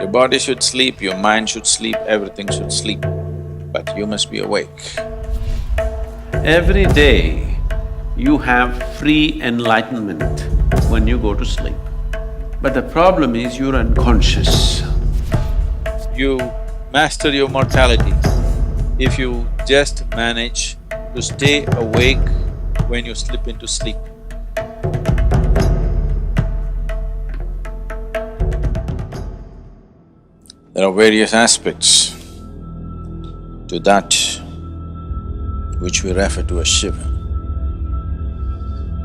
Your body should sleep, your mind should sleep, everything should sleep, but you must be awake. Every day, you have free enlightenment when you go to sleep. But the problem is you're unconscious. You master your mortality if you just manage to stay awake when you slip into sleep. There are various aspects to that which we refer to as Shiva.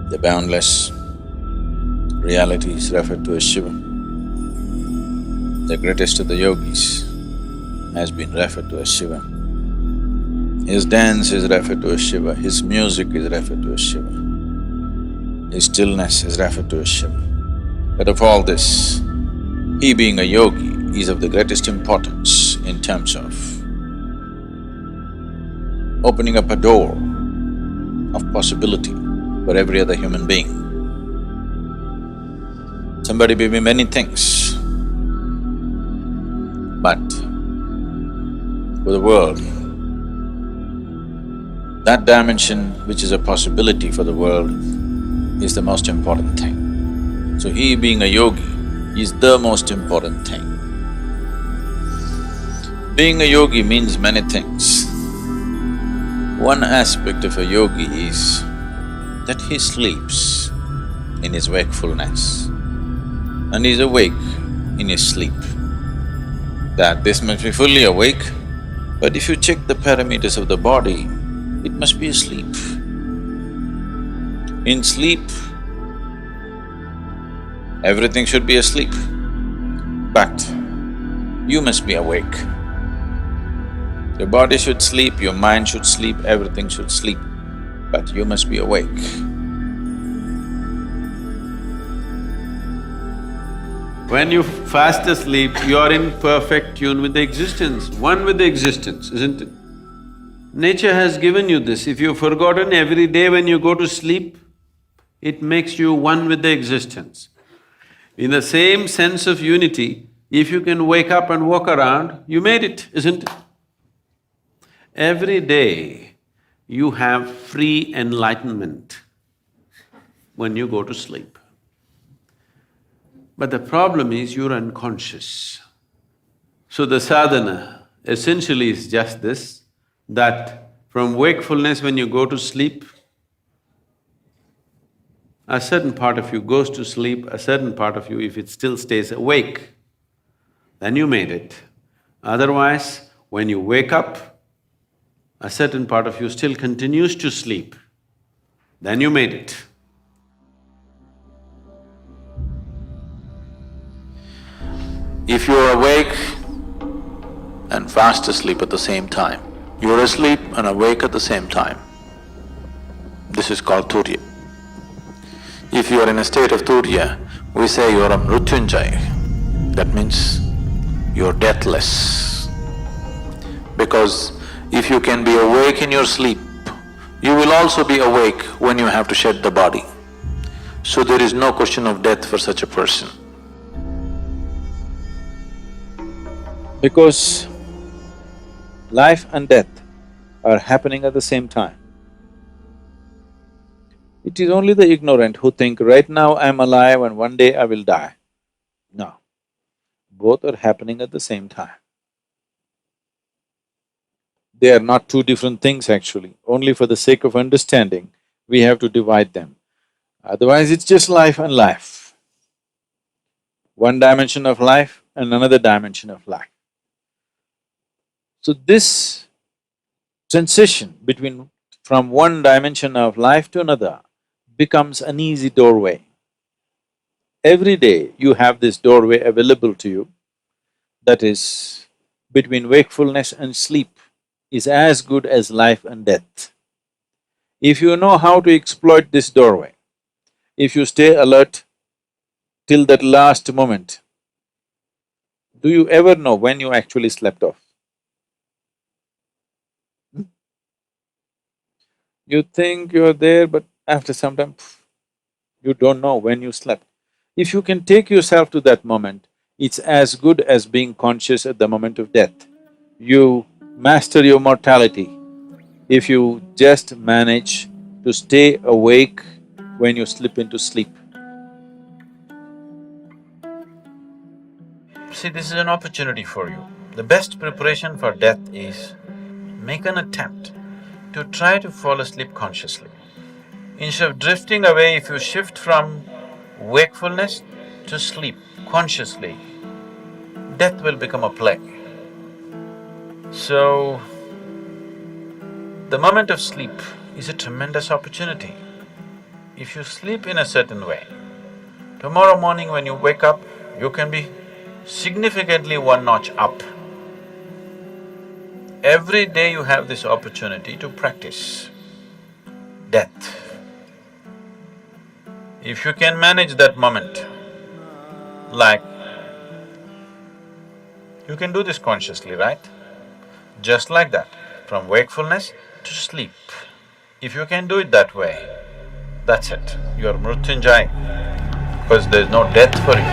The boundless reality is referred to as Shiva. The greatest of the yogis has been referred to as Shiva. His dance is referred to as Shiva, his music is referred to as Shiva, his stillness is referred to as Shiva. But of all this, he being a yogi is of the greatest importance in terms of opening up a door of possibility for every other human being. Somebody may be many things, but for the world, that dimension which is a possibility for the world is the most important thing. So he being a yogi is the most important thing. Being a yogi means many things. One aspect of a yogi is that he sleeps in his wakefulness and is awake in his sleep. That this must be fully awake, but if you check the parameters of the body, it must be asleep. In sleep, everything should be asleep, but you must be awake. Your body should sleep, your mind should sleep, everything should sleep, but you must be awake. When you fast asleep, you are in perfect tune with the existence, one with the existence, isn't it? Nature has given you this. If you've forgotten every day when you go to sleep, it makes you one with the existence. In the same sense of unity, if you can wake up and walk around, you made it, isn't it? Every day, you have free enlightenment when you go to sleep. But the problem is you're unconscious. So the sadhana essentially is just this, that from wakefulness when you go to sleep, a certain part of you goes to sleep, a certain part of you, if it still stays awake, then you made it. Otherwise, when you wake up, a certain part of you still continues to sleep, then you made it. If you're awake and fast asleep at the same time, you're asleep and awake at the same time, this is called Turiya. If you are in a state of Turiya, we say you're a mrityunjaya. That means you're deathless. Because if you can be awake in your sleep, you will also be awake when you have to shed the body. So there is no question of death for such a person. Because life and death are happening at the same time. It is only the ignorant who think, right now I'm alive and one day I will die. No, both are happening at the same time. They are not two different things actually, only for the sake of understanding, we have to divide them. Otherwise, it's just life and life. One dimension of life and another dimension of life. So this transition between… from one dimension of life to another becomes an easy doorway. Every day you have this doorway available to you, that is, between wakefulness and sleep is as good as life and death. If you know how to exploit this doorway, if you stay alert till that last moment, do you ever know when you actually slept off? You think you're there, but after some time, you don't know when you slept. If you can take yourself to that moment, It's as good as being conscious at the moment of death. You master your mortality if you just manage to stay awake when you slip into sleep. See, this is an opportunity for you. The best preparation for death is make an attempt to try to fall asleep consciously. Instead of drifting away, if you shift from wakefulness to sleep consciously, death will become a play. So, the moment of sleep is a tremendous opportunity. If you sleep in a certain way, tomorrow morning when you wake up, you can be significantly one notch up. Every day you have this opportunity to practice death. If you can manage that moment, like, you can do this consciously, right? Just like that, from wakefulness to sleep. If you can do it that way, that's it, you're mrityunjaya, because there's no death for you.